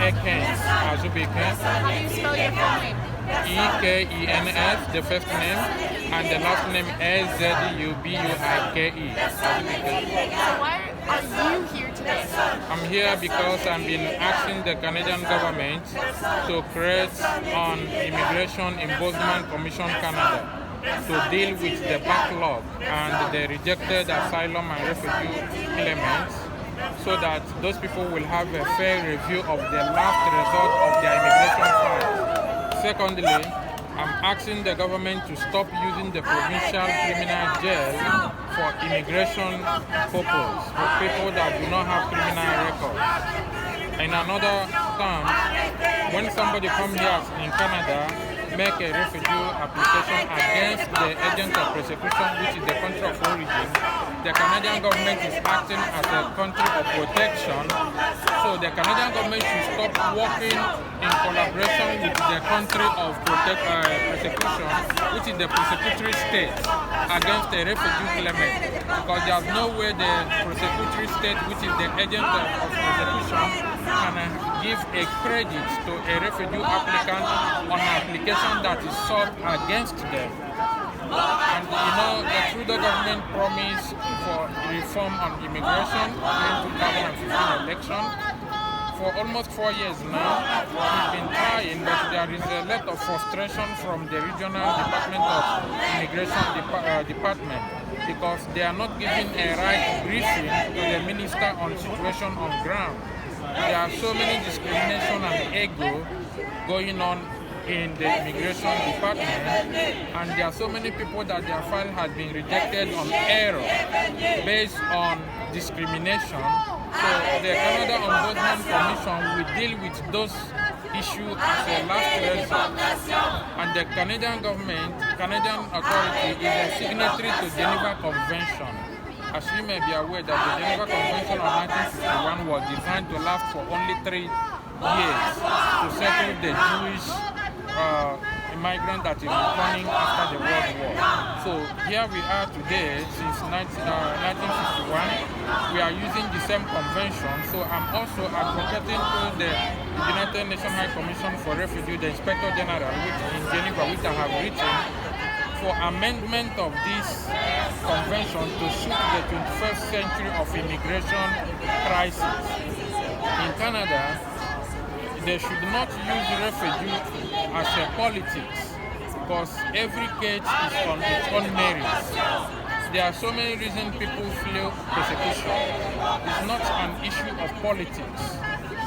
Ekens, Ekens. How do you spell your full name? Ekens, the first name, and the last name Zubuike. So why are you here today? I'm here because I've been asking the Canadian government to create an Immigration Ombudsman Commission Canada to deal with the backlog and the rejected asylum and refugee elements, so that those people will have a fair review of the last result of their immigration file. Secondly, I'm asking the government to stop using the provincial criminal jail for immigration purposes for people that do not have criminal records. In another term, when somebody comes here in Canada, make a refugee application against the agent of persecution, which is the country of origin, the Canadian government is acting as a country of protection. So the Canadian government should stop working in collaboration with the country of persecution, which is the persecutory state, against the refugee element. Because there's no way the persecutory state, which is the agent of persecution, can give a credit to a refugee applicant on an application that is sought against them. And the Trudeau government promised for reform on immigration in 2015 election. For almost 4 years now, we've been trying, but there is a lot of frustration from the regional department of immigration department, because they are not giving a right briefing to the minister on situation on ground. There are so many discrimination and ego going on in the immigration department, and there are so many people that their file has been rejected on error based on discrimination. So the Canada Ombudsman Commission will deal with those issues as a last resort. And the Canadian government, Canadian authority, is a signatory to Geneva Convention. As you may be aware that the Geneva Convention of 1951 was designed to last for only 3 years to settle the Jewish immigrant that is returning after the World War. So here we are today, since 1961, we are using the same convention. So I'm also advocating to the United Nations High Commission for Refugees, the Inspector General, which in Geneva, which I have written, for amendment of this convention to suit the 21st century of immigration crisis. In Canada, they should not use refugees as a politics, because every case is on its own merits. There are so many reasons people flee persecution. It's not an issue of politics.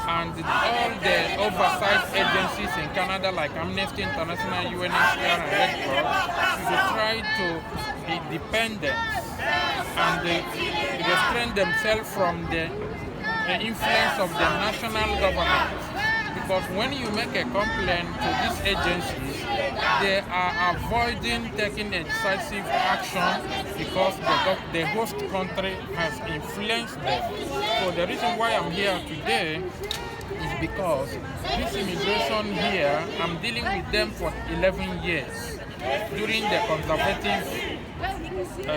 And all the oversight agencies in Canada, like Amnesty International, UNHCR, and Red Cross, should try to be dependent and restrain themselves from the influence of the national government. Because when you make a complaint to these agencies, they are avoiding taking a decisive action because the host country has influenced them. So the reason why I'm here today is because this immigration here, I'm dealing with them for 11 years during the conservative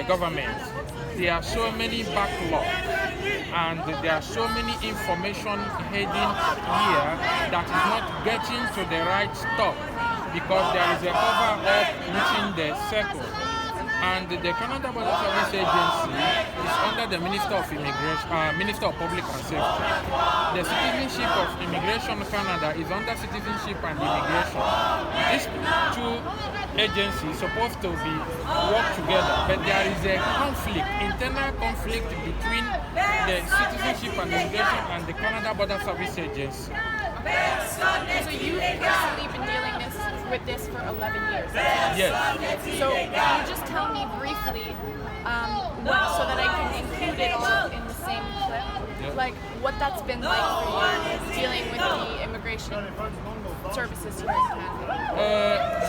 government. There are so many backlogs, and there are so many information heading here that is not getting to the right stop, because there is a cover-up within the circle. And the Canada Border Service Agency is under the Minister of Minister of Public and Safety. The Citizenship of Immigration Canada is under Citizenship and Immigration. These two agencies supposed to be work together, but there is a conflict, internal conflict between the Citizenship and Immigration and the Canada Border Service Agency. So you've personally been dealing with this for 11 years? Yes. So can you just tell me briefly, so that I can include it all in the same clip, like what that's been like for you dealing with the immigration services here in Canada?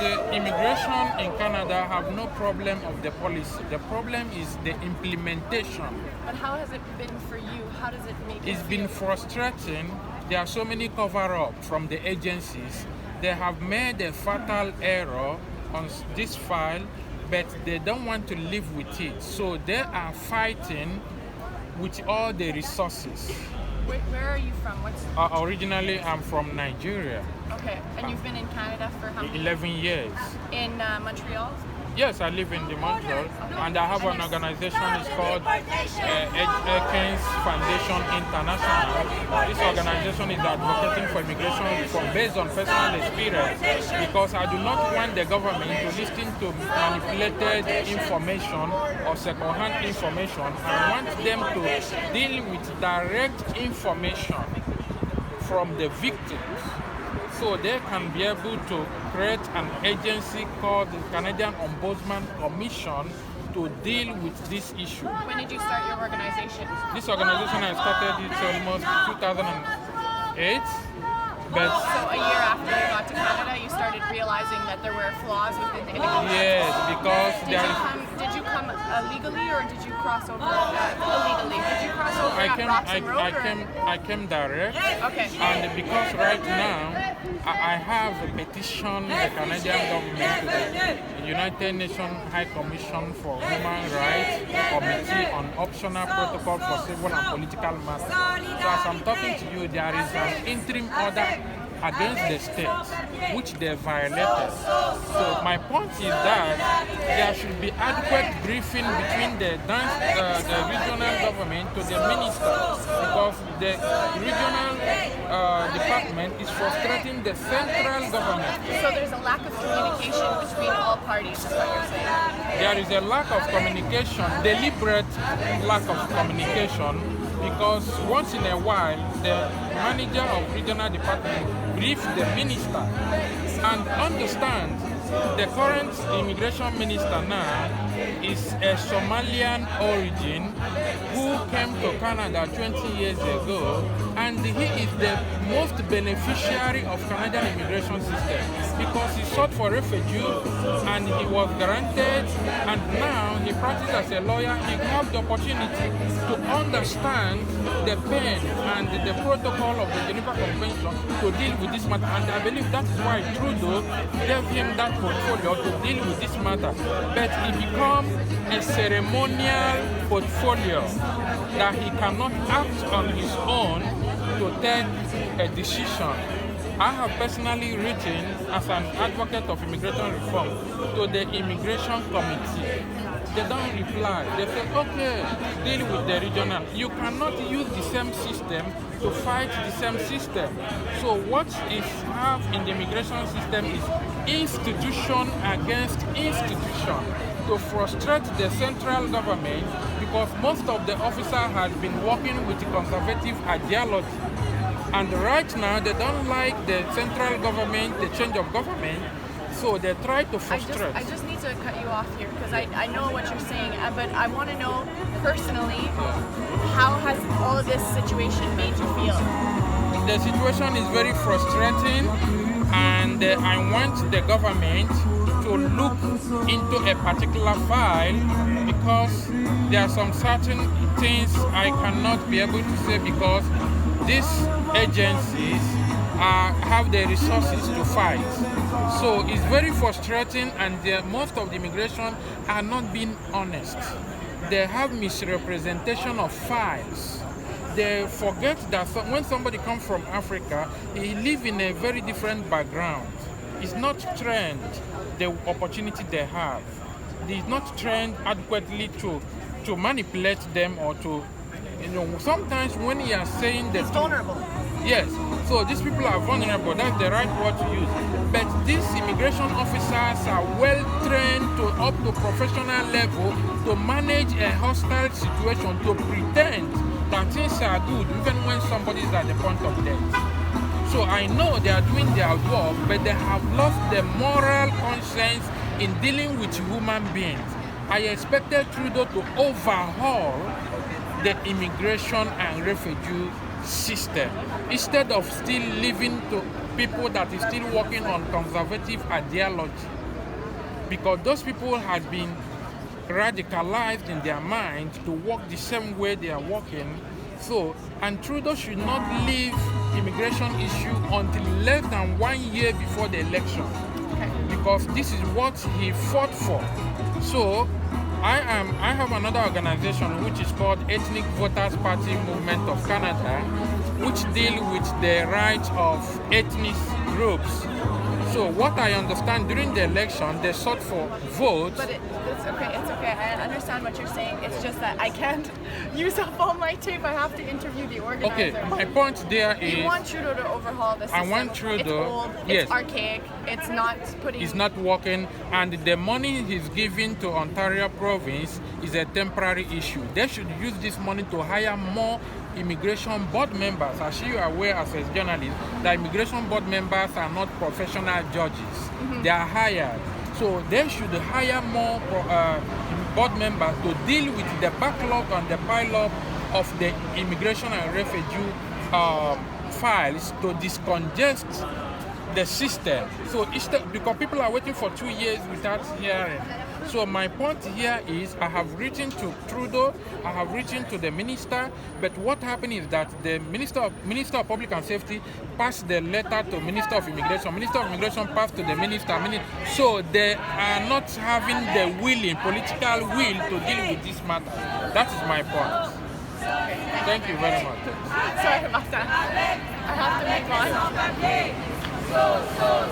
The immigration in Canada have no problem of the policy. The problem is the implementation. But how has it been for you? How does it make you It's feel? been frustrating. There are so many cover-ups from the agencies. They have made a fatal error on this file, but they don't want to live with it. So they are fighting with all the resources. Where are you from? Originally, I'm from Nigeria. Okay, and you've been in Canada for how many? 11 years. In Montreal? Yes, I live in the Montreal, and I have an organization. It's called Ekens Foundation International. This organization is advocating for immigration reform based on personal experience, because I do not want the government to listen to manipulated information or second-hand information. I want them to deal with direct information from the victims, so they can be able to create an agency called the Canadian Ombudsman Commission to deal with this issue. When did you start your organization? This organization I started it almost 2008. But so a year after you got to Canada, you started realizing that there were flaws within the immigration. Yes, because did you come legally or did you cross over illegally? Did you cross over I came direct. Okay. And because right now I have petitioned the Canadian government to the United Nations High Commission for Human Rights Committee on Optional Protocol for Civil and Political Matters. So as I'm talking to you, there is an interim order against the states which they violated. So my point is that there should be adequate briefing between the regional government to the minister, because the regional department is frustrating the central government. So there's a lack of communication between all parties, is what you're saying? There is a lack of communication, deliberate lack of communication, because once in a while the manager of regional department briefs the minister and understand the current immigration minister now is a Somalian origin who came to Canada 20 years ago, and he is the most beneficiary of Canadian immigration system because he sought for refuge and he was granted, and now he practices as a lawyer. He had the opportunity to understand the pain and the protocol of the Geneva Convention to deal with this matter, and I believe that is why Trudeau gave him that portfolio to deal with this matter. But it becomes a ceremonial portfolio that he cannot act on his own to take a decision. I have personally written as an advocate of immigration reform to the Immigration Committee. They don't reply. They say, okay, deal with the regional. You cannot use the same system to fight the same system. So what is have in the immigration system is institution against institution to frustrate the central government, because most of the officers have been working with the conservative ideology. And right now they don't like the central government, the change of government, so they try to frustrate. I just need to cut you off here because I know what you're saying, but I want to know personally, how has all of this situation made you feel? The situation is very frustrating, and I want the government to look into a particular file, because there are some certain things I cannot be able to say because these agencies have the resources to fight. So it's very frustrating, and most of the immigration are not being honest. They have misrepresentation of files. They forget that when somebody comes from Africa, he lives in a very different background. It's not trained the opportunity they have. It's not trained adequately to manipulate them or to, sometimes when you are saying that... It's vulnerable. Yes, so these people are vulnerable, that's the right word to use. But these immigration officers are well trained up to professional level to manage a hostile situation, to pretend that things are good even when somebody is at the point of death. So I know they are doing their work, but they have lost the moral conscience in dealing with human beings. I expected Trudeau to overhaul the immigration and refugee system instead of still leaving to people that is still working on conservative ideology, because those people have been radicalized in their mind to work the same way they are working. So, and Trudeau should not leave immigration issue until less than 1 year before the election, because this is what he fought for. So I have another organization which is called Ethnic Voters Party Movement of Canada. which deal with the rights of ethnic groups. So what I understand, during the election, they sought for votes. But it's okay. I understand what you're saying. It's just that I can't use up all my tape. I have to interview the organizer. Okay, my point there is... You want Trudeau to overhaul the system. I want Trudeau... It's old, yes. it's archaic, it's not putting... It's not working, and the money he's giving to Ontario province is a temporary issue. They should use this money to hire more immigration board members. As you are aware as a journalist, the immigration board members are not professional judges. They are hired. So they should hire more board members to deal with the backlog and the pileup of the immigration and refugee files to decongest the system. So because people are waiting for 2 years without hearing. So my point here is, I have written to Trudeau, I have written to the minister, but what happened is that the Minister of Public and Safety passed the letter to Minister of Immigration. Minister of Immigration passed to the minister. So they are not having the political will to deal with this matter. That is my point. Thank you very much. Sorry about that. I have to move on.